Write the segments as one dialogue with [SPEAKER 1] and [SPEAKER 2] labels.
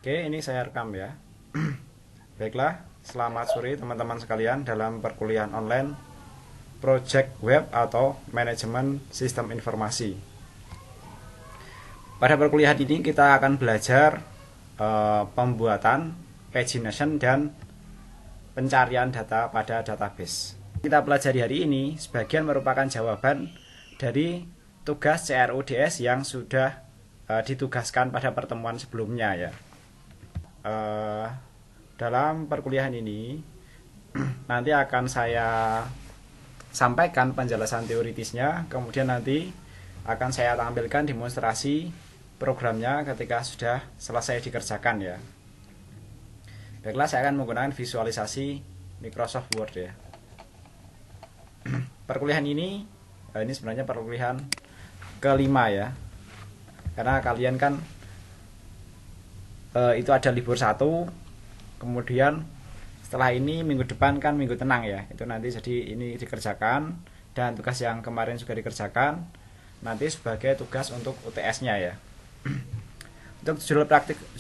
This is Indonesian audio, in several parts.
[SPEAKER 1] Oke, ini saya rekam ya. Baiklah, selamat sore teman-teman sekalian dalam perkuliahan online Project Web atau Manajemen Sistem Informasi. Pada perkuliahan ini kita akan belajar pembuatan pagination dan pencarian data pada database. Kita pelajari hari ini sebagian merupakan jawaban dari tugas CRUDS yang sudah ditugaskan pada pertemuan sebelumnya ya. Dalam perkuliahan ini nanti akan saya sampaikan penjelasan teoritisnya, kemudian nanti akan saya tampilkan demonstrasi programnya ketika sudah selesai dikerjakan ya. Baiklah, saya akan menggunakan visualisasi Microsoft Word ya. Perkuliahan ini sebenarnya perkuliahan kelima ya, karena kalian kan itu ada libur satu, kemudian setelah ini minggu depan kan minggu tenang ya, itu nanti jadi ini dikerjakan, dan tugas yang kemarin juga dikerjakan nanti sebagai tugas untuk UTS-nya ya. Untuk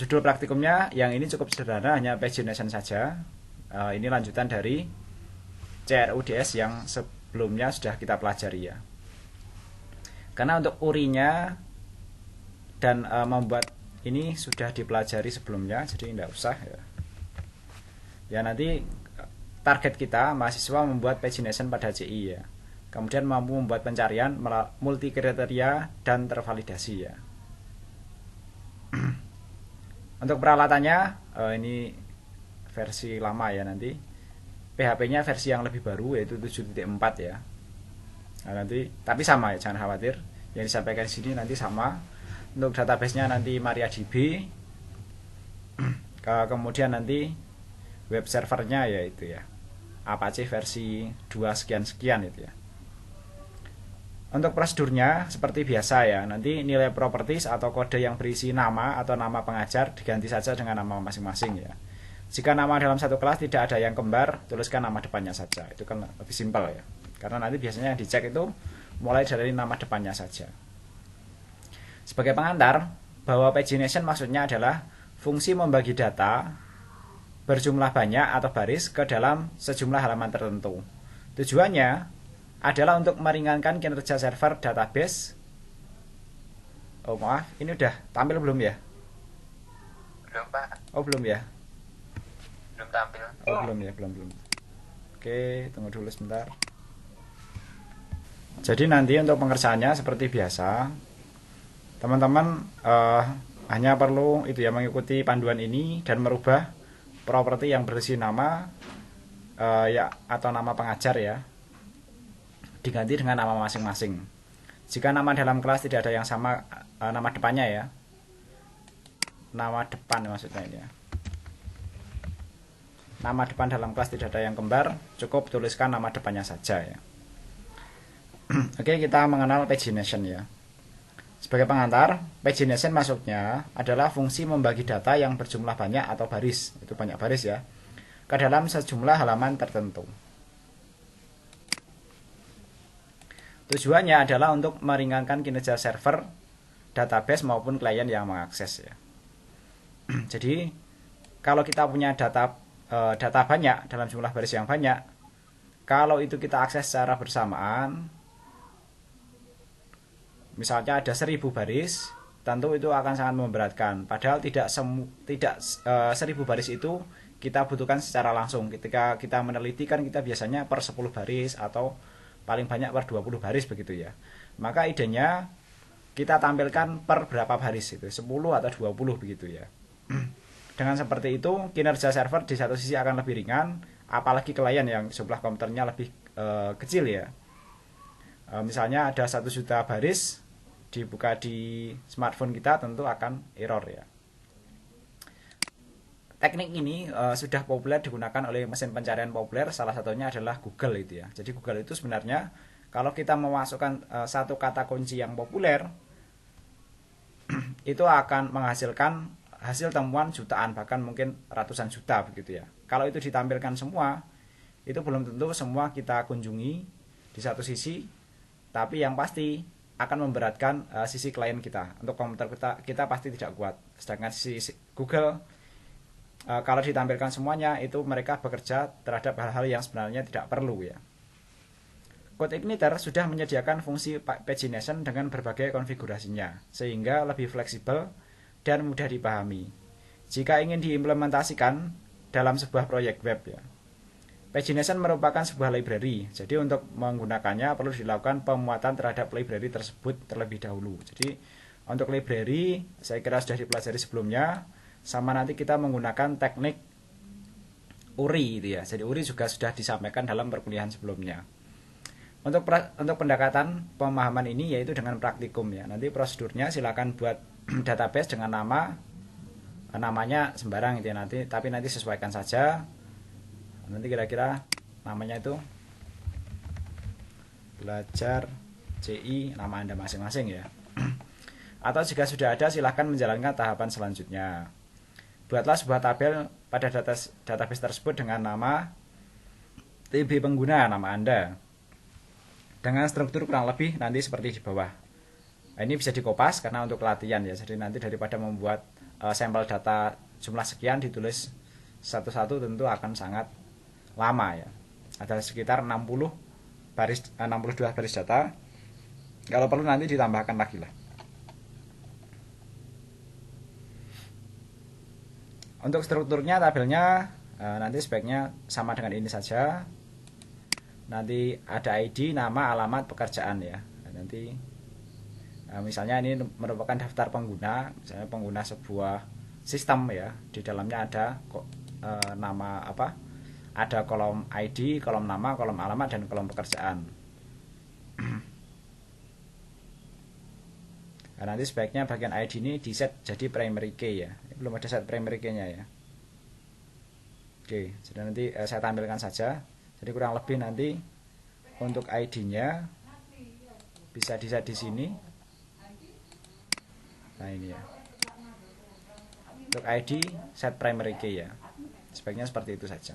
[SPEAKER 1] judul praktikumnya yang ini cukup sederhana, hanya pagination saja. Ini lanjutan dari CRUDS yang sebelumnya sudah kita pelajari ya. Karena untuk URI-nya dan membuat ini sudah dipelajari sebelumnya, jadi tidak usah ya. Ya, nanti target kita mahasiswa membuat pagination pada CI ya. Kemudian mampu membuat pencarian multi kriteria dan tervalidasi ya. Untuk peralatannya ini versi lama ya, nanti PHP-nya versi yang lebih baru yaitu 7.4 ya. Nah, nanti tapi sama ya, jangan khawatir. Yang disampaikan di sini nanti sama. Untuk database-nya nanti MariaDB. Kemudian nanti web servernya yaitu ya Apache versi 2 sekian itu ya. Untuk prosedurnya seperti biasa ya, nanti nilai properties atau kode yang berisi nama atau nama pengajar diganti saja dengan nama masing-masing ya. Jika nama dalam satu kelas tidak ada yang kembar, tuliskan nama depannya saja. Itu kan lebih simpel ya, karena nanti biasanya yang dicek itu mulai dari nama depannya saja. Sebagai pengantar, bahwa pagination maksudnya adalah fungsi membagi data berjumlah banyak atau baris ke dalam sejumlah halaman tertentu. Tujuannya adalah untuk meringankan kinerja server database. Oh maaf, ini udah tampil belum ya?
[SPEAKER 2] Belum, Pak.
[SPEAKER 1] Oh belum ya?
[SPEAKER 2] Belum tampil.
[SPEAKER 1] Oh belum ya, belum. Oke, tunggu dulu sebentar. Jadi nanti untuk pengerjaannya seperti biasa, teman-teman hanya perlu itu ya, mengikuti panduan ini dan merubah properti yang berisi nama ya atau nama pengajar ya, diganti dengan nama masing-masing. Jika nama dalam kelas tidak ada yang sama nama depannya ya, nama depan maksudnya ini ya, nama depan dalam kelas tidak ada yang kembar, cukup tuliskan nama depannya saja ya. Oke, kita mengenal pagination ya. Sebagai pengantar, pagination maksudnya adalah fungsi membagi data yang berjumlah banyak atau baris, itu banyak baris ya, ke dalam sejumlah halaman tertentu. Tujuannya adalah untuk meringankan kinerja server, database maupun klien yang mengakses ya. Jadi kalau kita punya data banyak dalam jumlah baris yang banyak, kalau itu kita akses secara bersamaan, misalnya ada 1000 baris, tentu itu akan sangat memberatkan. Padahal tidak 1000 baris itu kita butuhkan secara langsung. Ketika kita meneliti kan kita biasanya per 10 baris atau paling banyak per 20 baris begitu ya. Maka idenya kita tampilkan per berapa baris itu, 10 atau 20 begitu ya. Dengan seperti itu kinerja server di satu sisi akan lebih ringan, apalagi klien yang jumlah komputernya lebih kecil ya. Misalnya ada 1 juta baris dibuka di smartphone kita, tentu akan error ya. Teknik ini sudah populer digunakan oleh mesin pencarian populer, salah satunya adalah Google itu ya. Jadi Google itu sebenarnya kalau kita memasukkan satu kata kunci yang populer, itu akan menghasilkan hasil temuan jutaan, bahkan mungkin ratusan juta begitu ya. Kalau itu ditampilkan semua, itu belum tentu semua kita kunjungi di satu sisi, tapi yang pasti akan memberatkan sisi klien kita. Untuk komputer kita pasti tidak kuat. Sedangkan sisi Google kalau ditampilkan semuanya itu mereka bekerja terhadap hal-hal yang sebenarnya tidak perlu ya. CodeIgniter sudah menyediakan fungsi pagination dengan berbagai konfigurasinya, sehingga lebih fleksibel dan mudah dipahami jika ingin diimplementasikan dalam sebuah proyek web ya. Pagination merupakan sebuah library, jadi untuk menggunakannya perlu dilakukan pemuatan terhadap library tersebut terlebih dahulu. Jadi untuk library saya kira sudah dipelajari sebelumnya, sama nanti kita menggunakan teknik URI itu ya. Jadi URI juga sudah disampaikan dalam perkuliahan sebelumnya. Untuk pendekatan pemahaman ini yaitu dengan praktikum ya. Nanti prosedurnya silakan buat database dengan namanya sembarang itu ya nanti, tapi nanti sesuaikan saja. Nanti kira-kira namanya itu belajar CI nama Anda masing-masing ya. Atau jika sudah ada silahkan menjalankan tahapan selanjutnya. Buatlah sebuah tabel pada database tersebut dengan nama TB pengguna nama Anda, dengan struktur kurang lebih nanti seperti di bawah. Nah, ini bisa dikopas karena untuk latihan ya. Jadi nanti daripada membuat sampel data jumlah sekian ditulis satu-satu tentu akan sangat lama ya. Ada sekitar 62 baris data. Kalau perlu nanti ditambahkan lagi lah. Untuk strukturnya tabelnya nanti sebaiknya sama dengan ini saja. Nanti ada ID, nama, alamat, pekerjaan ya. Nanti misalnya ini merupakan daftar pengguna, misalnya pengguna sebuah sistem ya. Di dalamnya ada nama apa? Ada kolom ID, kolom nama, kolom alamat, dan kolom pekerjaan. Nah, nanti sebaiknya bagian ID ini di set jadi primary key ya. Ini belum ada set primary key-nya ya. Oke, jadi nanti saya tampilkan saja. Jadi kurang lebih nanti untuk ID-nya bisa di-set di sini. Nah ini ya. Untuk ID set primary key ya. Sebaiknya seperti itu saja.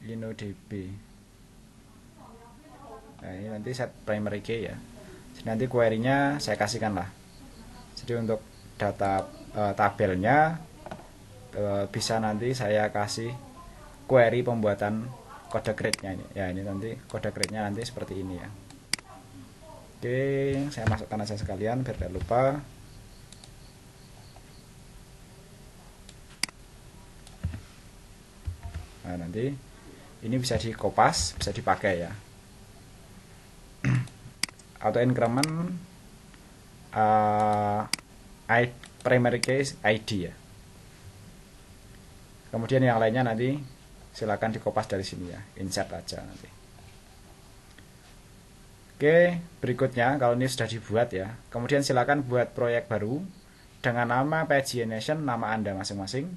[SPEAKER 1] InnoDB. Nah ini nanti set primary key ya. Jadi nanti query-nya saya kasihkan lah. Jadi untuk data tabelnya bisa nanti saya kasih query pembuatan kode grade-nya ini. Ya ini nanti kode grade-nya nanti seperti ini ya. Oke, saya masukkan aja sekalian biar tidak lupa. Nah nanti ini bisa dikopas, bisa dipakai ya. Auto increment primary case ID ya. Kemudian yang lainnya nanti silakan dikopas dari sini ya, insert aja nanti. Oke, berikutnya kalau ini sudah dibuat ya, kemudian silakan buat proyek baru dengan nama pagination nama Anda masing-masing.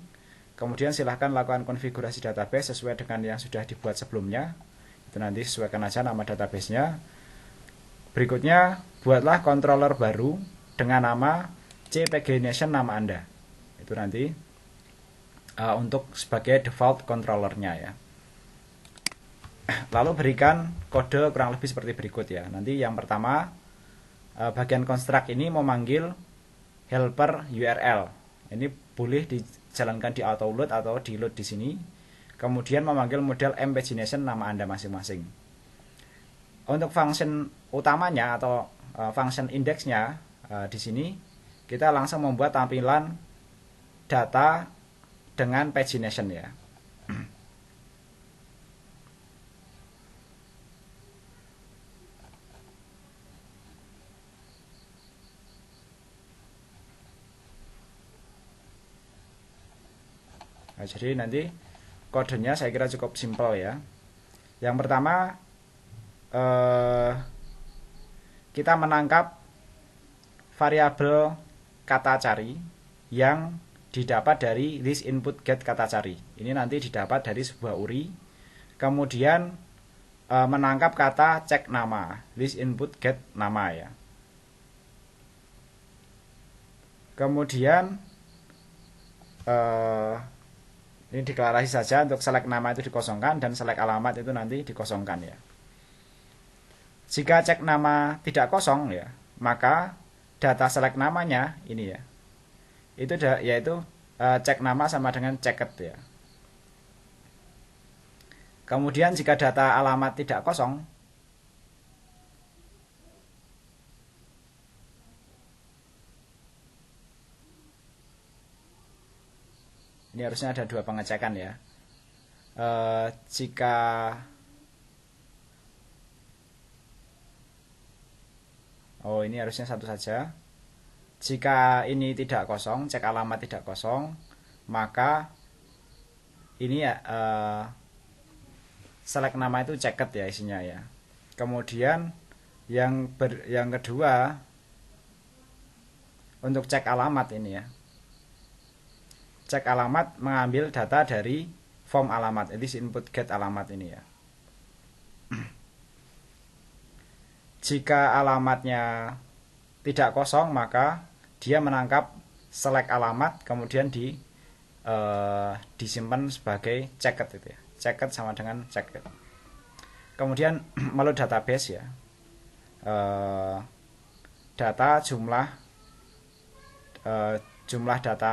[SPEAKER 1] Kemudian silahkan lakukan konfigurasi database sesuai dengan yang sudah dibuat sebelumnya. Itu nanti sesuaikan aja nama databasenya. Berikutnya buatlah controller baru dengan nama cPagination nama Anda. Itu nanti untuk sebagai default controllernya ya. Lalu berikan kode kurang lebih seperti berikut ya. Nanti yang pertama bagian construct ini memanggil helper URL. Ini boleh dijalankan di auto load atau di load di sini. Kemudian memanggil model pagination nama Anda masing-masing. Untuk function utamanya atau function indexnya di sini kita langsung membuat tampilan data dengan pagination ya. Nah, jadi nanti kodenya saya kira cukup simpel ya. Yang pertama kita menangkap variabel kata cari yang didapat dari list input get kata cari. Ini nanti didapat dari sebuah URI. Kemudian menangkap kata cek nama, list input get nama ya. Kemudian ini deklarasi saja untuk select nama itu dikosongkan dan select alamat itu nanti dikosongkan ya. Jika cek nama tidak kosong ya, maka data select namanya ini ya, itu yaitu cek nama sama dengan checked ya. Kemudian jika data alamat tidak kosong, ini harusnya ada dua pengecekan ya. Jika ini harusnya satu saja. Jika ini tidak kosong, cek alamat tidak kosong, maka ini ya select nama itu checked ya isinya ya. Kemudian yang kedua untuk cek alamat ini ya. Cek alamat mengambil data dari form alamat, ini input get alamat ini ya. Jika alamatnya tidak kosong, maka dia menangkap select alamat kemudian disimpan sebagai checked itu ya. Checked sama dengan checked. Kemudian melalui database ya. Data jumlah data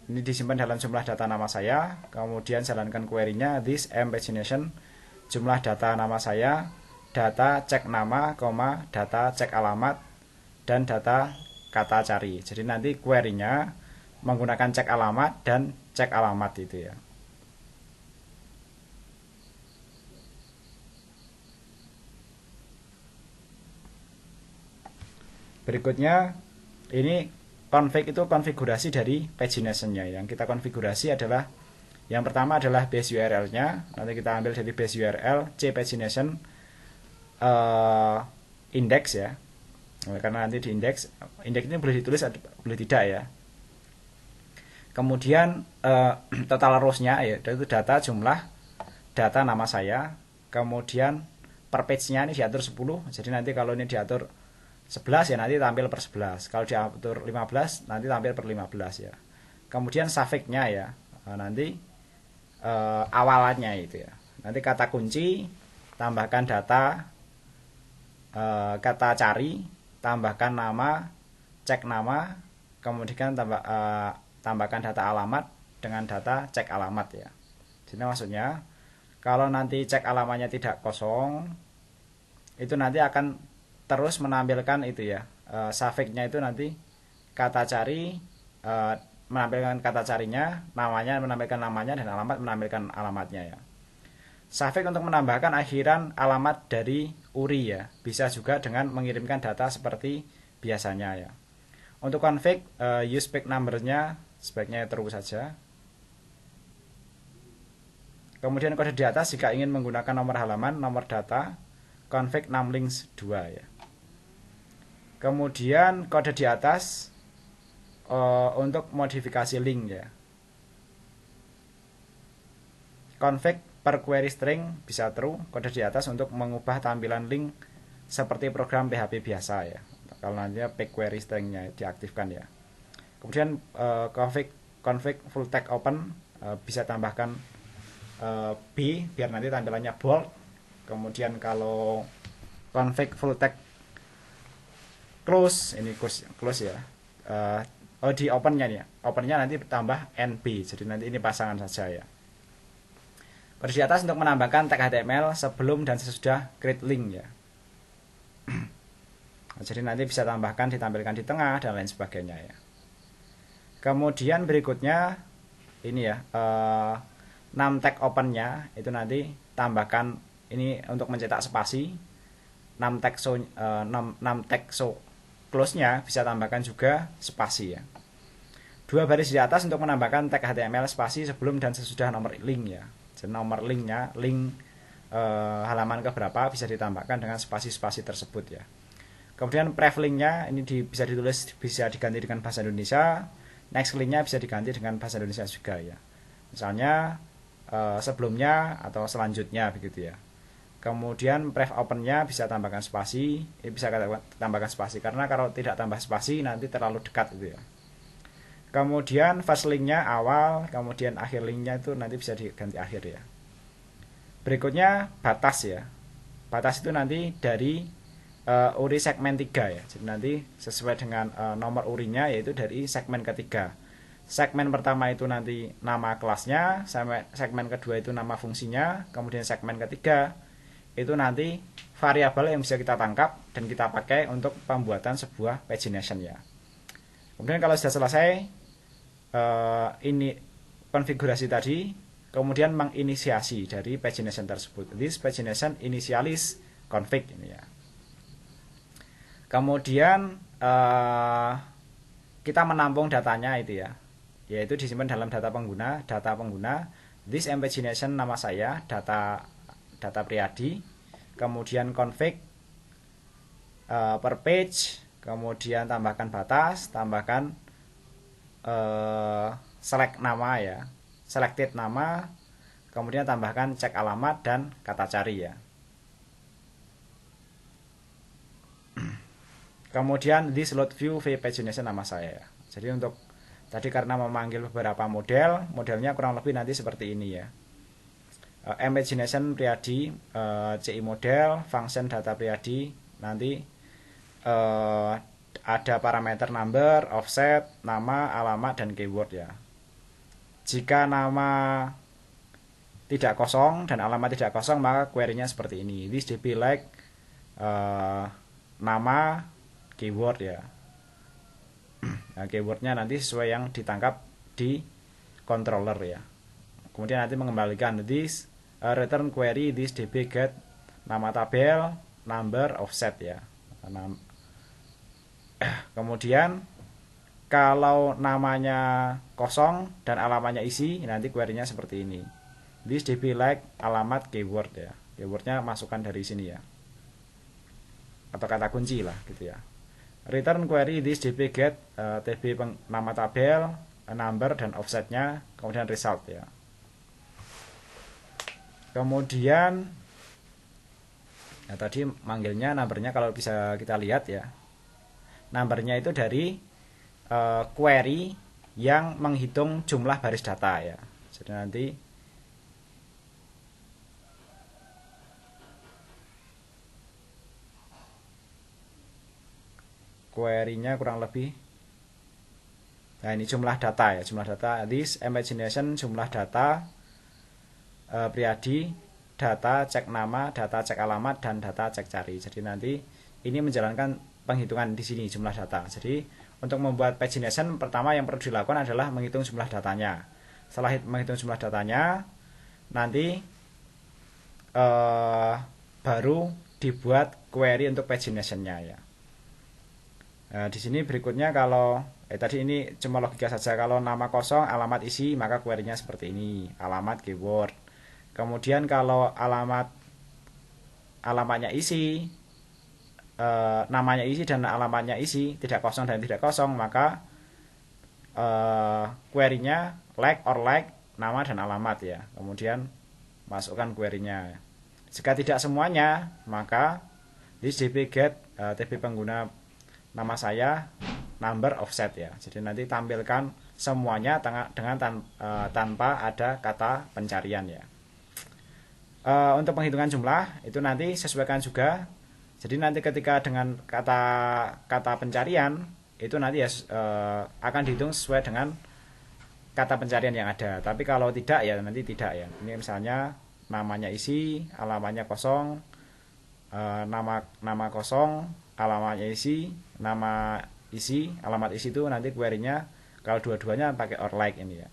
[SPEAKER 1] ini disimpan dalam jumlah data nama saya, kemudian jalankan query-nya this pagination jumlah data nama saya, data cek nama, data cek alamat, dan data kata cari. Jadi nanti query-nya menggunakan cek alamat dan cek alamat itu ya. Berikutnya ini config itu konfigurasi dari pagination-nya. Yang kita konfigurasi adalah yang pertama adalah base URL-nya. Nanti kita ambil dari base URL cpagination index ya. Karena nanti di index ini boleh ditulis boleh tidak ya. Kemudian total rows-nya ya, itu data jumlah data nama saya. Kemudian per page-nya ini diatur 10. Jadi nanti kalau ini diatur 11 ya nanti tampil per 11. Kalau diatur 15 nanti tampil per 15 ya. Kemudian suffix-nya ya. Nanti awalannya itu ya. Nanti kata kunci, tambahkan data, kata cari, tambahkan nama, cek nama, kemudian tambahkan data alamat dengan data cek alamat ya. Jadi maksudnya kalau nanti cek alamatnya tidak kosong, itu nanti akan terus menampilkan itu ya, suffix-nya itu nanti kata cari menampilkan kata carinya, namanya menampilkan namanya, dan alamat menampilkan alamatnya ya. Suffix untuk menambahkan akhiran alamat dari URI ya, bisa juga dengan mengirimkan data seperti biasanya ya. Untuk config use page number-nya sebaiknya true saja. Kemudian kode di atas jika ingin menggunakan nomor halaman, nomor data, config numlinks 2 ya. Kemudian kode di atas untuk modifikasi link ya. Config per query string bisa true, kode di atas untuk mengubah tampilan link seperti program PHP biasa ya. Kalau nanti pack query stringnya diaktifkan ya. Kemudian config full text open bisa tambahkan B biar nanti tampilannya bold. Kemudian kalau config full text close, ini close ya. Di opennya nih ya. Opennya nanti tambah NB. Jadi nanti ini pasangan saja ya. Pada di atas untuk menambahkan tag HTML sebelum dan sesudah create link ya. Jadi nanti bisa tambahkan, ditampilkan di tengah dan lain sebagainya ya. Kemudian berikutnya ini ya, 6 tag opennya itu nanti tambahkan ini untuk mencetak spasi. 6 tag close-nya bisa tambahkan juga spasi ya. 2 baris di atas untuk menambahkan tag HTML spasi sebelum dan sesudah nomor link ya. Jadi nomor linknya, link halaman keberapa bisa ditambahkan dengan spasi-spasi tersebut ya. Kemudian pref linknya ini bisa ditulis, bisa diganti dengan bahasa Indonesia. Next linknya bisa diganti dengan bahasa Indonesia juga ya. Misalnya sebelumnya atau selanjutnya begitu ya. Kemudian pref opennya bisa tambahkan spasi, bisa tambahkan spasi karena kalau tidak tambah spasi nanti terlalu dekat itu ya. Kemudian first linknya awal, kemudian akhir linknya itu nanti bisa diganti akhir ya. Berikutnya batas ya. Batas itu nanti dari URI segmen 3 ya. Jadi nanti sesuai dengan nomor URI-nya yaitu dari segmen ketiga. Segmen pertama itu nanti nama kelasnya, segmen kedua itu nama fungsinya, kemudian segmen ketiga itu nanti variabel yang bisa kita tangkap dan kita pakai untuk pembuatan sebuah pagination ya. Kemudian kalau sudah selesai ini konfigurasi tadi, kemudian menginisiasi dari pagination tersebut. This pagination initialis config ini ya. Kemudian kita menampung datanya itu ya, yaitu disimpan dalam data pengguna. This pagination nama saya, data Priyadi, kemudian config per page, kemudian tambahkan batas, tambahkan select nama ya, selected nama, kemudian tambahkan cek alamat dan kata cari ya. Kemudian this load view pagination nama saya ya. Jadi untuk tadi karena memanggil beberapa modelnya kurang lebih nanti seperti ini ya. Pagination Priyadi, CI model, function data Priyadi, nanti ada parameter number, offset, nama, alamat, dan keyword ya. Jika nama tidak kosong dan alamat tidak kosong, maka query-nya seperti ini. This db like nama, keyword ya. Nah, keywordnya nanti sesuai yang ditangkap di controller ya. Kemudian nanti mengembalikan this return query this db get nama tabel, number, offset ya. Kemudian kalau namanya kosong dan alamatnya isi, nanti query-nya seperti ini. This db like alamat keyword ya. Keywordnya masukkan dari sini ya. Atau kata kunci lah gitu ya. Return query this db get tb nama tabel, number dan offsetnya, kemudian result ya. Kemudian nah tadi manggilnya numbernya kalau bisa kita lihat ya. Numbernya itu dari query yang menghitung jumlah baris data ya. Jadi nanti query-nya kurang lebih, nah ini jumlah data ya, jumlah data. This pagination jumlah data Priyadi, data cek nama, data cek alamat, dan data cek cari. Jadi nanti ini menjalankan penghitungan di sini jumlah data. Jadi untuk membuat pagination pertama yang perlu dilakukan adalah menghitung jumlah datanya. Setelah menghitung jumlah datanya, nanti baru dibuat query untuk pagination-nya ya. Nah, di sini berikutnya kalau tadi ini cuma logika saja. Kalau nama kosong, alamat isi, maka query-nya seperti ini, alamat keyword. Kemudian kalau alamatnya isi, namanya isi dan alamatnya isi, tidak kosong dan tidak kosong, maka query-nya like or like nama dan alamat ya. Kemudian masukkan query-nya. Jika tidak semuanya, maka this db get tb pengguna nama saya, number, offset ya. Jadi nanti tampilkan semuanya dengan tanpa ada kata pencarian ya. Untuk penghitungan jumlah itu nanti sesuaikan juga. Jadi nanti ketika dengan kata pencarian itu nanti ya akan dihitung sesuai dengan kata pencarian yang ada. Tapi kalau tidak ya nanti tidak ya. Ini misalnya namanya isi, alamatnya kosong, nama kosong, alamatnya isi, nama isi, alamat isi itu nanti query-nya kalau dua-duanya pakai or like ini ya.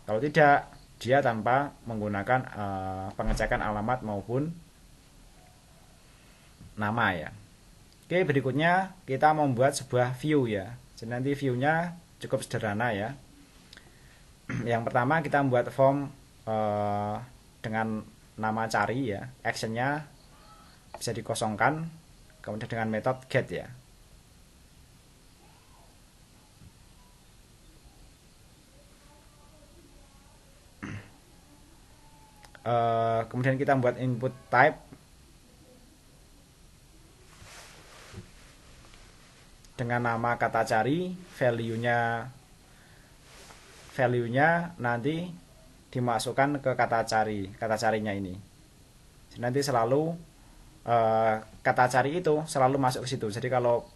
[SPEAKER 1] Kalau tidak, dia tanpa menggunakan pengecekan alamat maupun nama ya. Oke, berikutnya kita membuat sebuah view ya. Jadi nanti view-nya cukup sederhana ya. Yang pertama kita membuat form dengan nama cari ya. Action-nya bisa dikosongkan. Kemudian dengan metode get ya. Kemudian kita membuat input type dengan nama kata cari, value-nya nanti dimasukkan ke kata carinya ini. Jadi nanti selalu kata cari itu selalu masuk ke situ. Jadi kalau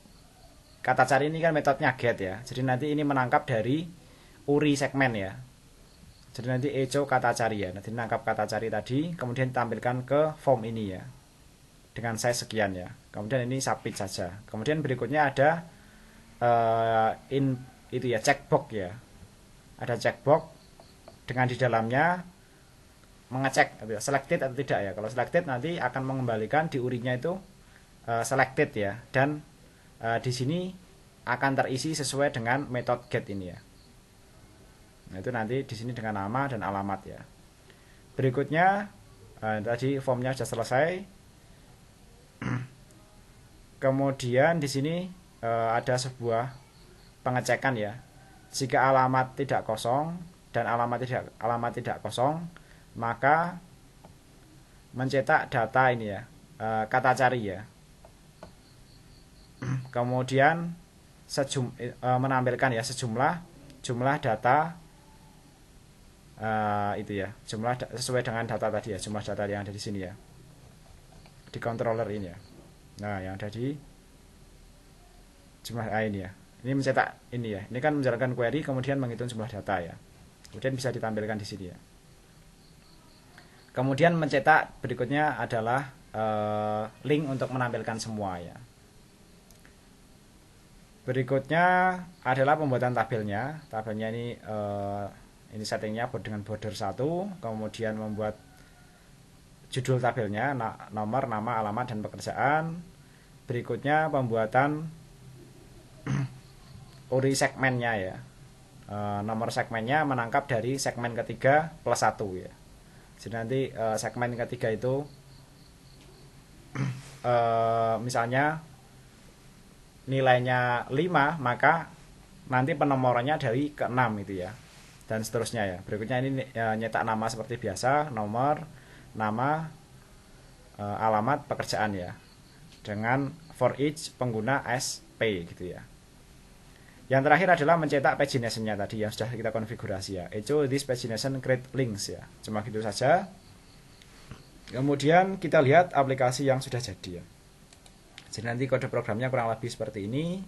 [SPEAKER 1] kata cari ini kan metodenya get ya. Jadi nanti ini menangkap dari URI segmen ya. Jadi nanti echo kata cari ya. Nanti menangkap kata cari tadi, kemudian ditampilkan ke form ini ya. Dengan size sekian ya. Kemudian ini submit saja. Kemudian berikutnya ada itu ya, checkbox ya. Ada checkbox dengan di dalamnya mengecek selected atau tidak ya. Kalau selected nanti akan mengembalikan di URI-nya itu selected ya, dan di sini akan terisi sesuai dengan metode get ini ya. Nah, itu nanti di sini dengan nama dan alamat ya. Berikutnya tadi formnya sudah selesai. Kemudian di sini ada sebuah pengecekan ya. Jika alamat tidak kosong dan alamat tidak kosong, maka mencetak data ini ya, kata cari ya. Kemudian menampilkan ya jumlah data itu ya, sesuai dengan data tadi ya, jumlah data yang ada di sini ya, di controller ini ya. Nah, yang ada di jumlah ini ya. Ini mencetak ini ya. Ini kan menjalankan query kemudian menghitung jumlah data ya. Kemudian bisa ditampilkan di sini ya. Kemudian mencetak berikutnya adalah link untuk menampilkan semua ya. Berikutnya adalah pembuatan tabelnya. Tabelnya ini settingnya dengan border 1, kemudian membuat judul tabelnya, nomor, nama, alamat, dan pekerjaan. Berikutnya pembuatan URI segmennya ya. Nomor segmennya menangkap dari segmen ketiga plus 1 ya. Jadi nanti segmen ketiga itu misalnya nilainya 5, maka nanti penomorannya dari ke 6 itu ya. Dan seterusnya ya. Berikutnya ini nyetak nama seperti biasa, nomor, nama, alamat, pekerjaan ya. Dengan for each pengguna SP gitu ya. Yang terakhir adalah mencetak pagination-nya tadi yang sudah kita konfigurasi ya. Echo this pagination create links ya. Cuma gitu saja. Kemudian kita lihat aplikasi yang sudah jadi ya. Jadi nanti kode programnya kurang lebih seperti ini.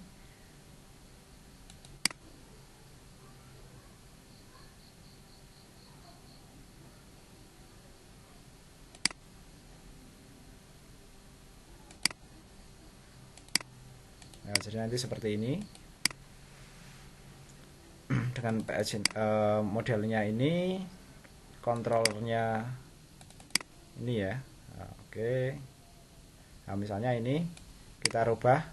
[SPEAKER 1] Nah, jadi nanti seperti ini. Dengan modelnya ini, kontrolnya ini ya. Nah, oke. Nah, misalnya ini kita rubah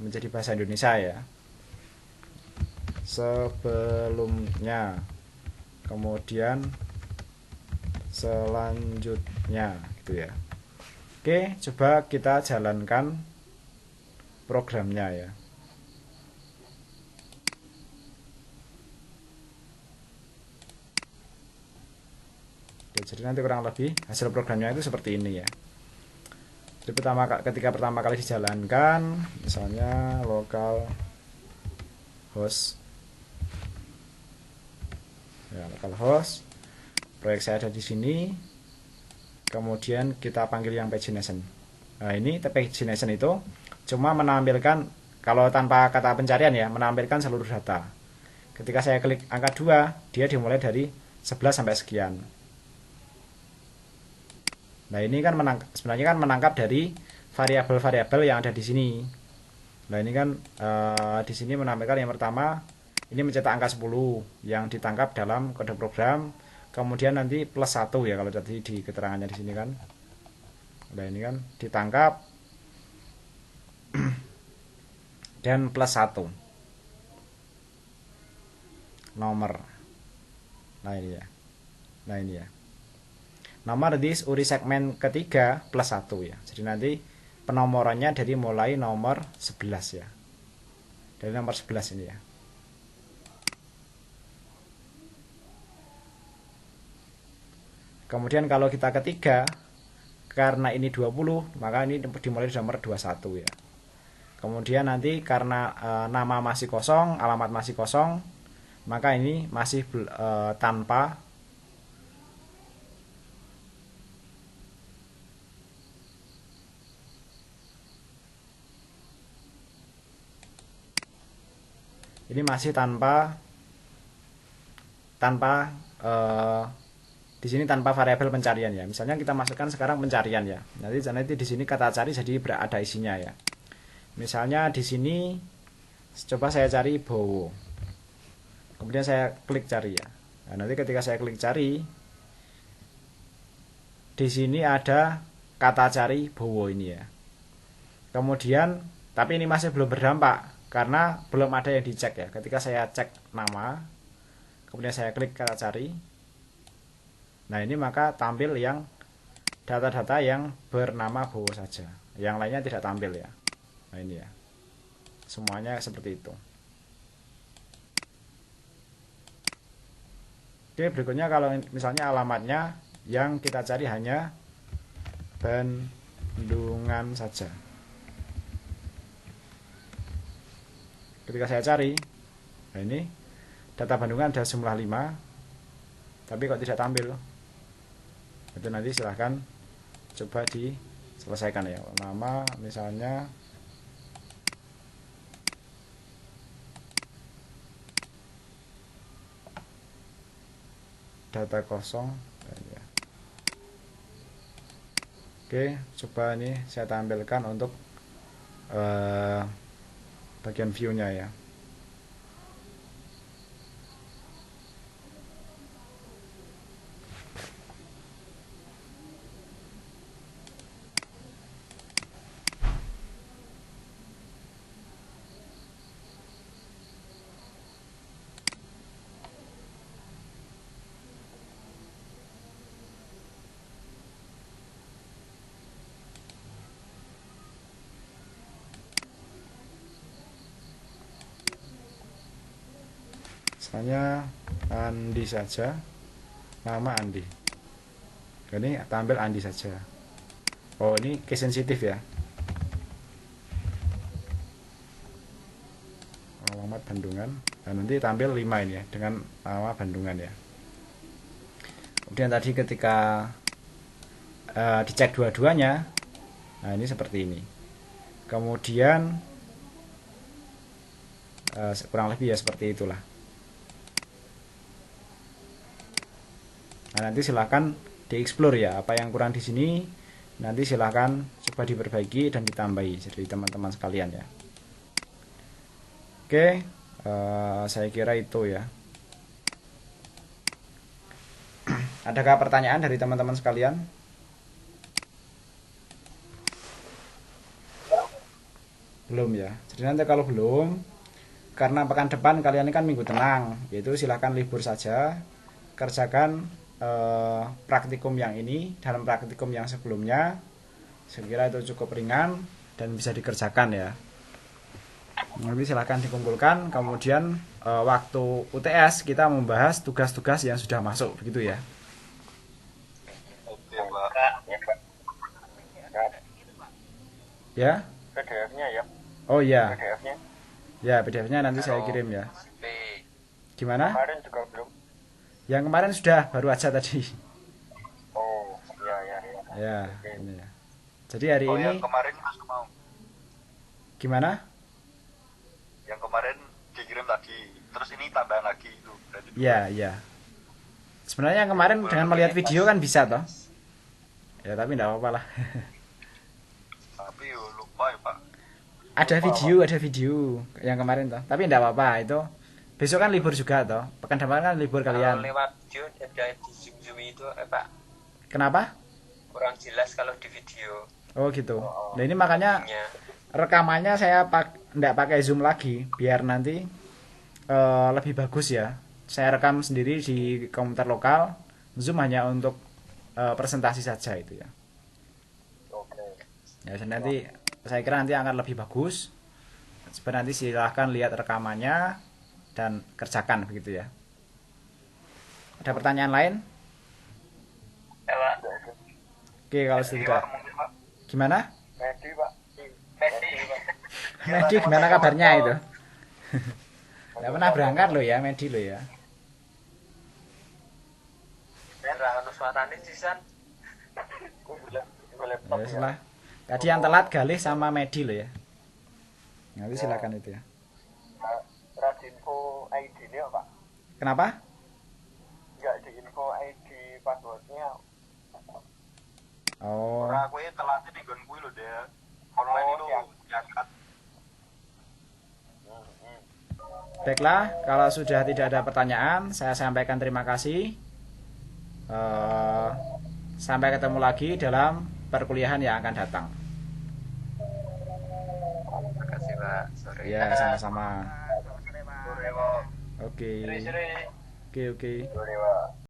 [SPEAKER 1] menjadi bahasa Indonesia ya. Sebelumnya, kemudian selanjutnya gitu ya. Oke, coba kita jalankan programnya ya. Jadi nanti kurang lebih hasil programnya itu seperti ini ya. Jadi ketika pertama kali dijalankan, misalnya local host ya, local host, proyek saya ada di sini. Kemudian kita panggil yang pagination. Nah, ini pagination itu cuma menampilkan, kalau tanpa kata pencarian ya, menampilkan seluruh data. Ketika saya klik angka 2, dia dimulai dari 11 sampai sekian. Nah, ini kan sebenarnya kan menangkap dari variabel-variabel yang ada di sini. Nah, ini kan di sini menampilkan yang pertama, ini mencetak angka 10 yang ditangkap dalam kode program. Kemudian nanti plus 1 ya, kalau tadi di keterangannya di sini kan. Nah, ini kan ditangkap dan plus 1 nomor. Nah, ini ya. Nah, ini ya. Nomor di URI segmen ketiga plus 1 ya. Jadi nanti penomorannya dari mulai nomor 11 ya. Dari nomor 11 ini ya. Kemudian kalau kita ketiga, karena ini 20, maka ini dimulai dari nomor 21 ya. Kemudian nanti karena nama masih kosong, alamat masih kosong, maka ini masih tanpa Ini masih tanpa tanpa di sini tanpa variabel pencarian ya. Misalnya kita masukkan sekarang pencarian ya. Nanti di sini kata cari jadi ada isinya ya. Misalnya di sini coba saya cari Bowo. Kemudian saya klik cari ya. Nah, nanti ketika saya klik cari, di sini ada kata cari Bowo ini ya. Kemudian, tapi ini masih belum berdampak karena belum ada yang dicek ya. Ketika saya cek nama, kemudian saya klik kata cari, nah ini maka tampil yang data-data yang bernama Bowo saja. Yang lainnya tidak tampil ya. Nah ini ya. Semuanya seperti itu. Oke, berikutnya kalau misalnya alamatnya yang kita cari hanya Bandungan saja. Ketika saya cari, nah ini data Bandungan ada jumlah 5, tapi kok tidak tampil. Itu nanti silahkan coba diselesaikan ya. Nama misalnya data kosong ya. Oke, coba ini saya tampilkan untuk bagian view-nya ya. Misalnya Andi saja, nama Andi. Ini tampil Andi saja. Oh, ini case sensitif ya. Alamat Bandungan. Nah, nanti tampil 5 ini ya dengan nama Bandungan ya. Kemudian tadi ketika dicek dua-duanya, nah ini seperti ini. Kemudian kurang lebih ya seperti itulah. Nah, nanti silahkan dieksplor ya apa yang kurang di sini. Nanti silahkan coba diperbaiki dan ditambahi jadi teman-teman sekalian ya. Oke, saya kira itu ya. Adakah pertanyaan dari teman-teman sekalian? Belum ya. Jadi nanti kalau belum, karena pekan depan kalian ini kan minggu tenang, yaitu silahkan libur saja, kerjakan praktikum yang ini dalam praktikum yang sebelumnya. Saya kira itu cukup ringan dan bisa dikerjakan ya. Nanti silahkan dikumpulkan. Kemudian waktu UTS kita membahas tugas-tugas yang sudah masuk begitu ya. Ya.
[SPEAKER 2] PDF-nya ya.
[SPEAKER 1] Oh iya.
[SPEAKER 2] PDF-nya.
[SPEAKER 1] Ya, PDF-nya nanti saya kirim ya. Gimana?
[SPEAKER 2] Kemarin juga belum.
[SPEAKER 1] Yang kemarin sudah, baru aja tadi.
[SPEAKER 2] Oh, iya.
[SPEAKER 1] Ya, ini ya. Jadi hari ini
[SPEAKER 2] yang kemarin masuk mau.
[SPEAKER 1] Gimana?
[SPEAKER 2] Yang kemarin dikirim tadi. Terus ini tambahan lagi itu.
[SPEAKER 1] Iya. Sebenarnya yang kemarin dengan melihat video kan bisa toh. Ya, tapi enggak apa-apa lah.
[SPEAKER 2] Tapi lupa ya, Pak.
[SPEAKER 1] Ada video yang kemarin toh. Tapi enggak apa-apa itu. Besok kan libur juga toh. Pekan depan kan libur kalian.
[SPEAKER 3] Kalau lewat video ada di zoom itu Pak.
[SPEAKER 1] Kenapa?
[SPEAKER 3] Kurang jelas kalau di video.
[SPEAKER 1] Oh gitu. Nah ini makanya rekamannya saya enggak pakai zoom lagi biar nanti lebih bagus ya. Saya rekam sendiri di komputer lokal. Zoom hanya untuk presentasi saja itu ya.
[SPEAKER 2] Oke.
[SPEAKER 1] Ya nanti saya kira nanti akan lebih bagus. Sebenarnya nanti silahkan lihat rekamannya dan kerjakan begitu ya. Ada pertanyaan lain?
[SPEAKER 2] Ya, Pak.
[SPEAKER 1] Oke, kalau sudah. Gimana?
[SPEAKER 2] Medi, Pak.
[SPEAKER 1] Medi gimana kabarnya itu? Nggak pernah berangkat loh ya, Medi loh ya.
[SPEAKER 3] Merah anu suarane sisan.
[SPEAKER 1] Ya salah. Tadi yang telat Galih sama Medi loh ya. Nanti silakan itu ya.
[SPEAKER 4] diinfo ID-nya Pak.
[SPEAKER 1] Kenapa?
[SPEAKER 4] Nggak diinfo ID passwordnya.
[SPEAKER 1] Oh,
[SPEAKER 2] Ora kowe telat ning nggon kuwi lho, Del. Online itu
[SPEAKER 4] siap.
[SPEAKER 2] diangkat.
[SPEAKER 1] baiklah. Kalau sudah tidak ada pertanyaan, saya sampaikan terima kasih. Sampai ketemu lagi dalam perkuliahan yang akan datang.
[SPEAKER 3] Terima kasih Pak. Sore.
[SPEAKER 1] Ya, sama-sama.
[SPEAKER 4] Sore, Pak.
[SPEAKER 1] Oke.
[SPEAKER 4] Sore.
[SPEAKER 1] Oke, oke.
[SPEAKER 4] Sore, Pak.